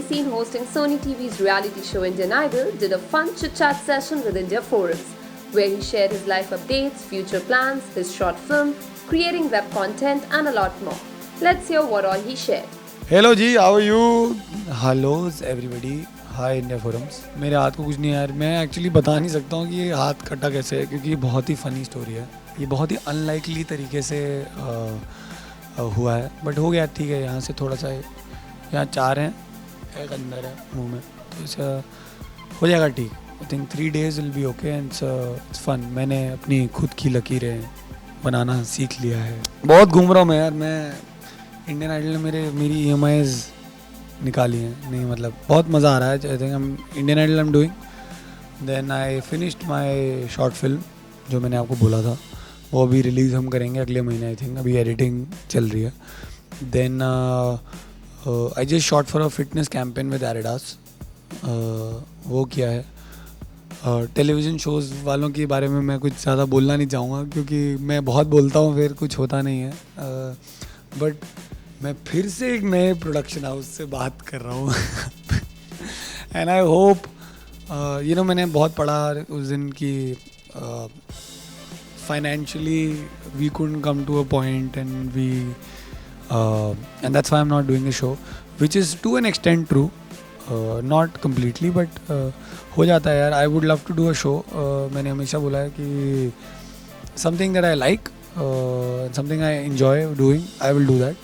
be seen hosting Sony TV's reality show Indian Idol, did a fun chit-chat session with India Forums, where he shared his life updates, future plans, his short film, creating web content and a lot more. Let's hear what all he shared. Hello जी, how are you? Hello everybody, hi India forums. मेरे हाथ को कुछ नहीं यार, मैं actually बता नहीं सकता हूँ कि ये हाथ कटा कैसे है, क्योंकि ये बहुत ही फ़नी स्टोरी है. ये बहुत ही अनलाइकली तरीके से हुआ है, बट हो गया. ठीक है, यहाँ से थोड़ा सा यहाँ 4 हैं, एक अंदर है मुंह में, तो इसे हो जाएगा ठीक. I think 3 days will be okay and it's fun. मैंने अपनी खुद की लकीरें बनाना सीख लिया है. बहुत घूम रहा हूँ मैं यार. मैं इंडियन आइडल ने मेरी EMIs निकाली हैं. नहीं मतलब बहुत मज़ा आ रहा है. I think Indian Idol I am doing. Then I finished my short film जो मैंने आपको बोला था, वो अभी रिलीज़ हम करेंगे अगले महीने. आई थिंक अभी एडिटिंग चल रही है. Then I just shot for a fitness campaign with Adidas. वो किया है. टेलीविज़न शोज़ वालों के बारे में मैं कुछ ज़्यादा बोलना नहीं चाहूँगा, क्योंकि मैं बहुत बोलता हूँ फिर कुछ होता नहीं है. बट मैं फिर से एक नए प्रोडक्शन हाउस से बात कर रहा हूँ. एंड आई होप मैंने बहुत पढ़ा उस दिन कि financially we couldn't come to a point and that's why I am not doing a show, which is to an extent true. Not completely but हो जाता है यार. I would love to do a show. मैंने हमेशा बोला है कि something that I like, something I enjoy doing, I will do that.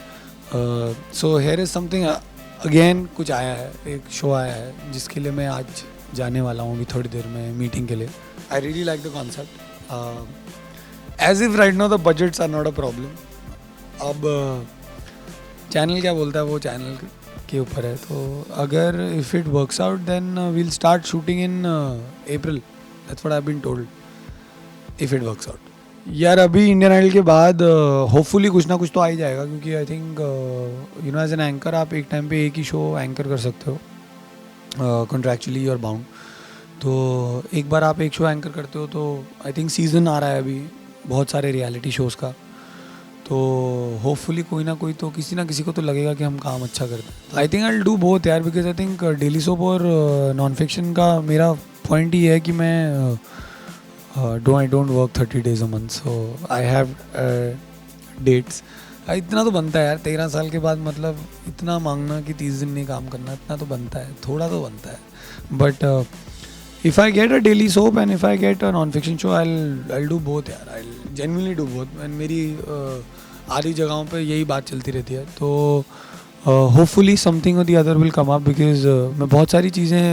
So here is something again. कुछ आया है, एक शो आया है जिसके लिए मैं आज जाने वाला हूँ अभी थोड़ी देर में मीटिंग के लिए. I really like the concept. As if right now the budgets are not a problem. अब चैनल क्या बोलता है वो चैनल के ऊपर है. तो अगर if it works out then we'll start shooting in April. That's what I have been told, if it works out. यार अभी इंडियन आइडल के बाद होपफुली कुछ ना कुछ तो आ ही जाएगा, क्योंकि I think as an anchor आप एक टाइम पे एक ही शो एंकर कर सकते हो. Contractually you are bound. तो एक बार आप एक शो एंकर करते हो तो आई थिंक सीज़न आ रहा है अभी बहुत सारे रियलिटी शोज़ का. तो होपफुली कोई ना कोई तो किसी ना किसी को तो लगेगा कि हम काम अच्छा करते हैं. I think I will do both यार, because I think daily soap और नॉन फिक्शन का मेरा पॉइंट ये है कि मैं I don't work 30 days a month, so I have dates. इतना तो बनता है यार 13 साल के बाद. मतलब इतना मांगना कि 30 दिन नहीं काम करना, इतना तो बनता है, थोड़ा तो बनता है. But if I get a daily soap and if I get a non-fiction show, I'll do both यार. I'll genuinely do both. and मेरी आधी जगहों पे यही बात चलती रहती है. तो hopefully something or the other will come up, because मैं बहुत सारी चीज़ें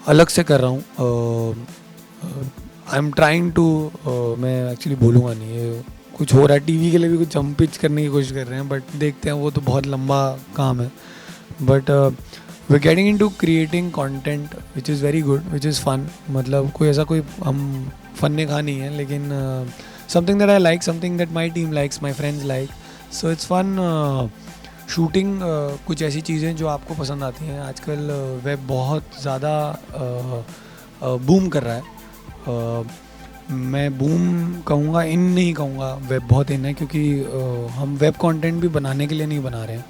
अलग से कर रहा हूँ. आई एम ट्राइंग टू, मैं एक्चुअली बोलूँगा नहीं, ये कुछ हो रहा है. टीवी के लिए भी कुछ जंप पिच करने की कोशिश कर रहे हैं, बट देखते हैं, वो तो बहुत लंबा काम है. But we getting into creating content which is very good, which is fun. मतलब कोई ऐसा कोई हम फन ने खा नहीं है, लेकिन something that I like, something that my team likes, my friends like. So it's fun shooting कुछ ऐसी चीज़ें जो आपको पसंद आती हैं. आजकल वेब बहुत ज़्यादा बूम कर रहा है. मैं बूम कहूँगा, इन नहीं कहूँगा. वेब बहुत इन है, क्योंकि हम वेब कंटेंट भी बनाने के लिए नहीं बना रहे हैं.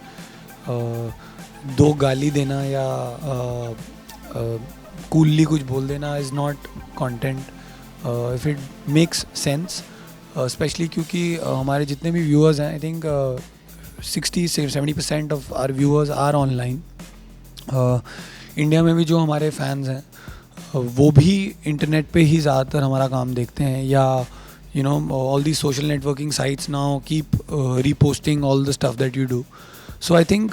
दो गाली देना या कूलली कुछ बोल देना is not content if it makes sense. Specially क्योंकि हमारे जितने भी व्यूअर्स हैं, I think 60-70% of our viewers are online. India में भी जो हमारे फैंस हैं वो भी इंटरनेट पे ही ज़्यादातर हमारा काम देखते हैं. या all the social networking sites now keep reposting all the stuff that you do. So I think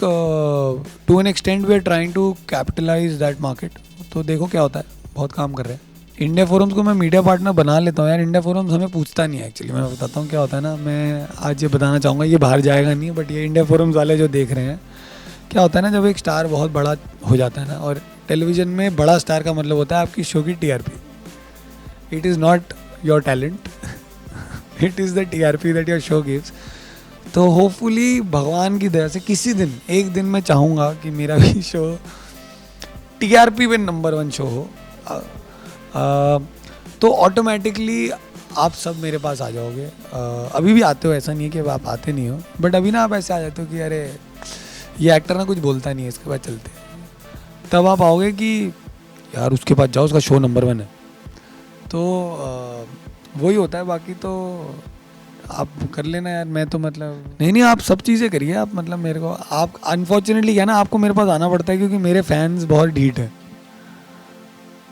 to an extent we are trying to capitalise that market. तो देखो क्या होता है, बहुत काम कर रहे हैं. इंडिया फोरम्स को मैं मीडिया पार्टनर बना लेता हूँ यार. इंडिया फोरम्स हमें पूछता नहीं है एक्चुअली. मैं बताता हूँ क्या होता है ना. मैं आज ये बताना चाहूँगा, ये बाहर जाएगा नहीं, बट ये इंडिया फोरम्स वाले जो देख रहे हैं, क्या होता है ना, जब एक स्टार बहुत बड़ा हो जाता है ना, और टेलीविज़न में बड़ा स्टार का मतलब होता है आपकी शो की TRP. It is not your talent, it is the TRP that your show gives. तो होपफुली भगवान की दया से किसी दिन, एक दिन मैं चाहूँगा कि मेरा भी शो TRP पे नंबर 1 शो हो. तो ऑटोमेटिकली आप सब मेरे पास आ जाओगे. अभी भी आते हो, ऐसा नहीं है कि आप आते नहीं हो, बट अभी ना आप ऐसे आ जाते हो कि अरे ये एक्टर ना कुछ बोलता नहीं है, इसके बाद चलते हैं। तब आप आओगे कि यार उसके पास जाओ, उसका शो नंबर 1 है। तो वही होता है, बाकी तो आप कर लेना यार। मैं तो मतलब नहीं आप सब चीज़ें करिए आप, मतलब मेरे को आप अनफॉर्चुनेटली क्या ना, आपको मेरे पास आना पड़ता है क्योंकि मेरे फैंस बहुत ढीठ हैं,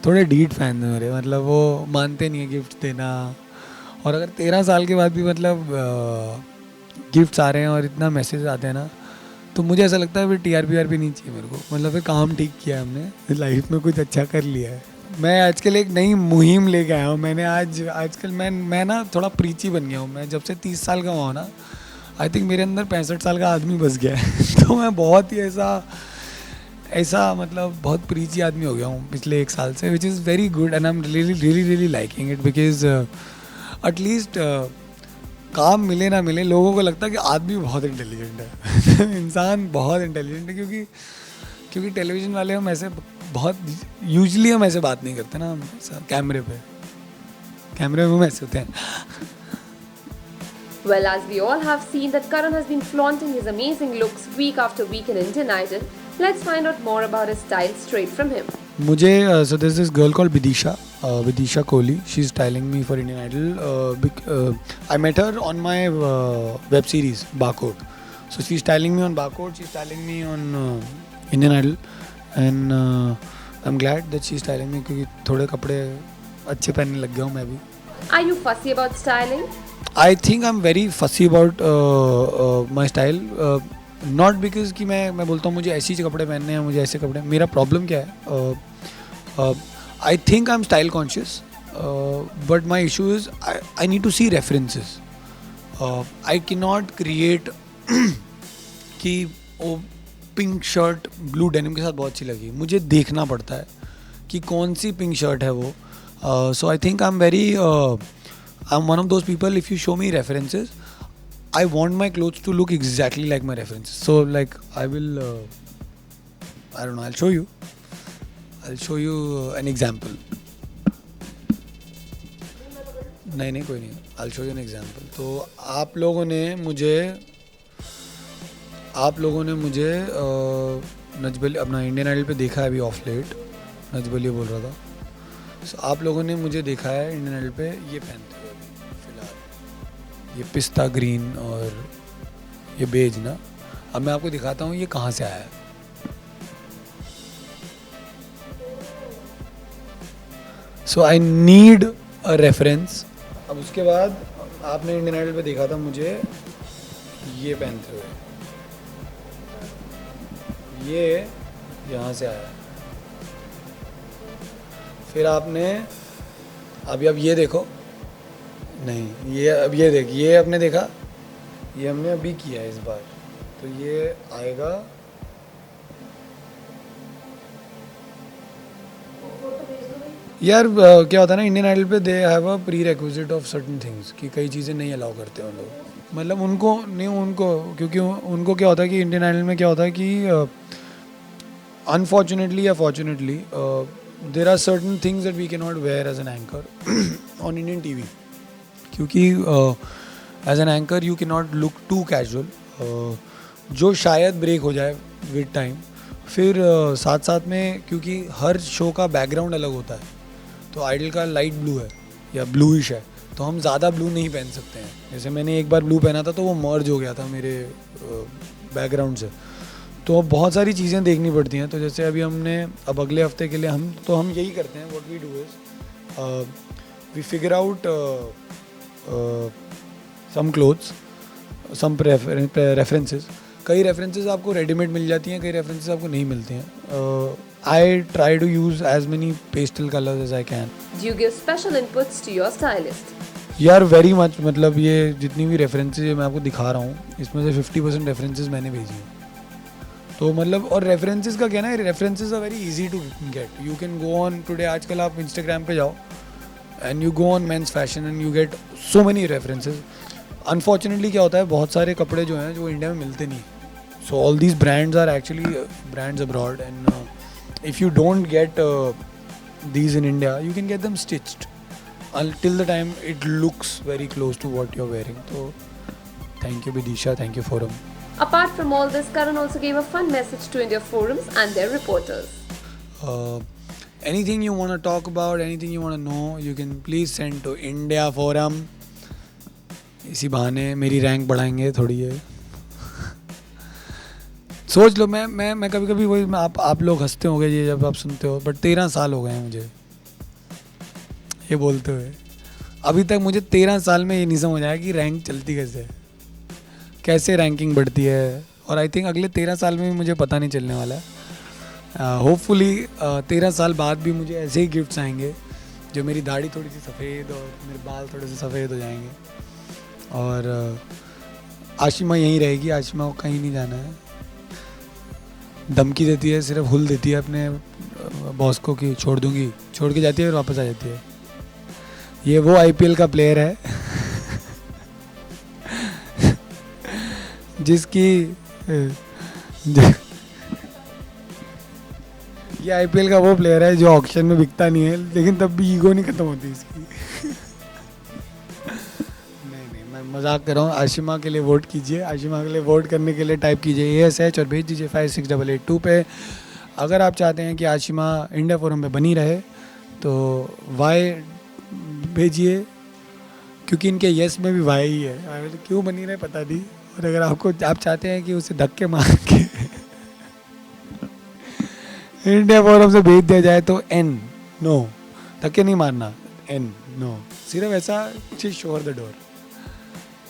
थोड़े ढीठ फैंस हैं मेरे, मतलब वो मानते नहीं है गिफ्ट देना। और अगर 13 साल के बाद भी मतलब गिफ्ट्स आ रहे हैं और इतना मैसेज आते हैं ना, तो मुझे ऐसा लगता है फिर टीआरपी नहीं चाहिए मेरे को, मतलब फिर काम ठीक किया है हमने, लाइफ में कुछ अच्छा कर लिया है। मैं आजकल एक नई मुहिम लेके आया हूँ। मैंने आजकल मैं ना थोड़ा प्रीची बन गया हूँ। मैं जब से 30 साल का हुआ ना, आई थिंक मेरे अंदर 65 साल का आदमी बस गया है। तो मैं बहुत ही ऐसा मतलब बहुत प्रीची आदमी हो गया हूँ पिछले 1 साल से, विच is very good and I am really liking it, because at least काम मिले ना मिले, लोगों को लगता है कि आदमी बहुत इंटेलिजेंट है। इंसान बहुत इंटेलिजेंट है, क्योंकि टेलीविज़न वाले हम ऐसे बहुत यूजली हम ऐसे बात नहीं करते ना, हम कैमरे में हम ऐसे होते हैं। Well, as we all have seen that Karan has been flaunting his amazing looks week after week in Indian Idol, let's find out more about his style straight from him. मुझे so there's this girl called Vidisha Kohli. She's styling me for Indian Idol. I met her on my web series Barcode. So she's styling me on Barcode. She's styling me on Indian Idol, and I'm glad that she's styling me क्योंकि थोड़े कपड़े अच्छे पहनने लग गया हूँ मैं भी. Are you fussy about styling? I think I'm very fussy about my style. Not because कि मैं बोलता हूँ मुझे ऐसे ही कपड़े पहनने हैं, मुझे ऐसे कपड़े, मेरा प्रॉब्लम क्या है, I think I am style conscious, but my issue is I need to see references. I can not create कि वो पिंक शर्ट ब्लू डेनिम के साथ बहुत अच्छी लगी, मुझे देखना पड़ता है कि कौन सी पिंक शर्ट है वो. So I think I am one of those people, if you show me references, I want my clothes to look exactly like my references. So like I will, I don't know, I'll show you an example. नहीं कोई नहीं, I'll show you an example. तो आप लोगों ने मुझे नजबली अपना Indian idol पे देखा है अभी ऑफ लेट, नजबली बोल रहा था. So आप लोगों ने मुझे देखा है इंडियन आइडल पे ये पहनते हुए फिलहाल, ये पिस्ता ग्रीन और ये बेज ना. अब मैं आपको दिखाता हूँ ये कहाँ से आया है. सो आई नीड अ रेफरेंस. अब उसके बाद आपने इंडियन आइडल पे देखा था मुझे ये पहनते हुए, ये यहाँ से आया. फिर आपने अब ये देखो, नहीं ये अब ये देख, ये आपने देखा, ये हमने अभी किया है इस बार, तो ये आएगा. यार क्या होता है ना इंडियन आइडल पे, they have a pre requisite of certain things कि कई चीज़ें नहीं अलाउ करते हैं लोग, मतलब उनको क्योंकि उनको क्या होता है कि इंडियन आइडल में क्या होता है कि अनफॉर्चुनेटली या fortunately there are certain things that we cannot wear as an anchor on Indian TV, क्योंकि as an anchor you cannot look too casual, जो शायद ब्रेक हो जाए विद टाइम. फिर साथ साथ में क्योंकि हर शो का बैकग्राउंड अलग होता है, तो आइडल का लाइट ब्लू है या ब्लूइश है, तो हम ज़्यादा ब्लू नहीं पहन सकते हैं. जैसे मैंने एक बार ब्लू पहना था तो वो मर्ज हो गया था मेरे बैकग्राउंड से, तो अब बहुत सारी चीज़ें देखनी पड़ती हैं. तो जैसे अभी हमने अब अगले हफ्ते के लिए हम यही करते हैं, what we do is we figure out some clothes, some references. कई रेफरेंसेस आपको रेडीमेड मिल जाती हैं, कई रेफरेंसेस आपको नहीं मिलती हैं. I try to use as many pastel colours as I can. Do you give special inputs to your stylist? यार वेरी मच, मतलब ये जितनी भी रेफरेंसेस मैं आपको दिखा रहा हूँ इसमें से 50% रेफरेंसेस मैंने भेजी हैं. तो मतलब और रेफरेंसेस का क्या ना, references are very easy to get. You can go on today, आजकल आप इंस्टाग्राम पे जाओ and you go on men's fashion and you get so many references. Unfortunately क्या होता है, बहुत सारे कपड़े जो हैं जो इंडिया में मिलते नहीं. So all these brands are actually brands abroad, and if you don't get these in India you can get them stitched till the time it looks very close to what you're wearing. So thank you Vidisha, thank you Forum. Apart from all this, Karan also gave a fun message to India Forums and their reporters. Anything you want to talk about, anything you want to know, you can please send to India Forum. इसी बहाने मेरी rank बढ़ाएंगे थोड़ी है. सोच लो, मैं कभी कभी वही आप लोग हंसते होंगे ये जब आप सुनते हो, बट 13 साल हो गए हैं मुझे ये बोलते हुए. अभी तक मुझे 13 साल में ये नहीं समझ आया कि रैंक चलती कैसे है, कैसे रैंकिंग बढ़ती है. और आई थिंक अगले 13 साल में भी मुझे पता नहीं चलने वाला है. होपफुली 13 साल बाद भी मुझे ऐसे ही गिफ्ट्स आएंगे जो मेरी दाढ़ी थोड़ी सी सफ़ेद और मेरे बाल थोड़े से सफ़ेद हो जाएंगे. और आशिमा यहीं रहेगी, आशिमा को कहीं नहीं जाना है. धमकी देती है, सिर्फ हुल देती है अपने बॉस को कि छोड़ दूंगी, छोड़ के जाती है और वापस आ जाती है. ये वो आईपीएल का प्लेयर है जिसकी ये आईपीएल का वो प्लेयर है जो ऑक्शन में बिकता नहीं है, लेकिन तब भी ईगो नहीं खत्म होती इसकी. नहीं, मैं मजाक कर रहा हूँ. आशिमा के लिए वोट कीजिए. आशिमा के लिए वोट करने के लिए टाइप कीजिए ASH और भेज दीजिए 56882 पे. अगर आप चाहते हैं कि आशिमा इंडिया फोरम में बनी रहे तो वाई भेजिए, क्योंकि इनके यस में भी वाई ही है. क्यों बनी रहे पता नहीं. और अगर आप चाहते हैं कि उसे धक्के मार के इंडिया फोरम से भेज दिया जाए तो एन नो, धक्के नहीं मारना, एन नो, सिर्फ ऐसा शो द डोर.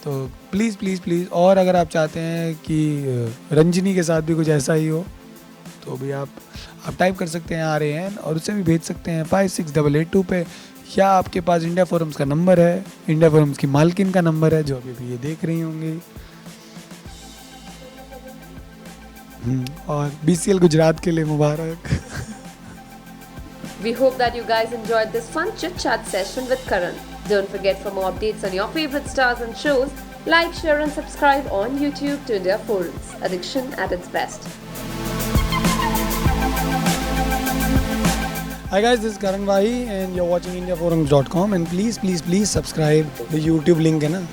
तो प्लीज़ प्लीज़ प्लीज़. और अगर आप चाहते हैं कि रंजनी के साथ भी कुछ ऐसा ही हो तो भी आप टाइप कर सकते हैं RAN और उसे भी भेज सकते हैं 56882 पे. या आपके पास इंडिया फोरम्स का नंबर है, इंडिया फोरम्स की मालकिन का नंबर है जो अभी ये देख रही होंगी. और BCL गुजरात के लिए मुबारक. We hope that you guys enjoyed this fun chit-chat session with Karan. Don't forget, for more updates on your favorite stars and shows, like, share and subscribe on YouTube to India Forums. Addiction at its best. Hi guys, this is Karan Vahi and you're watching indiaforums.com and please subscribe. The YouTube link है ना.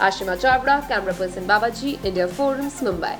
Ashima Chavda, camera person Babaji, India Forums, Mumbai.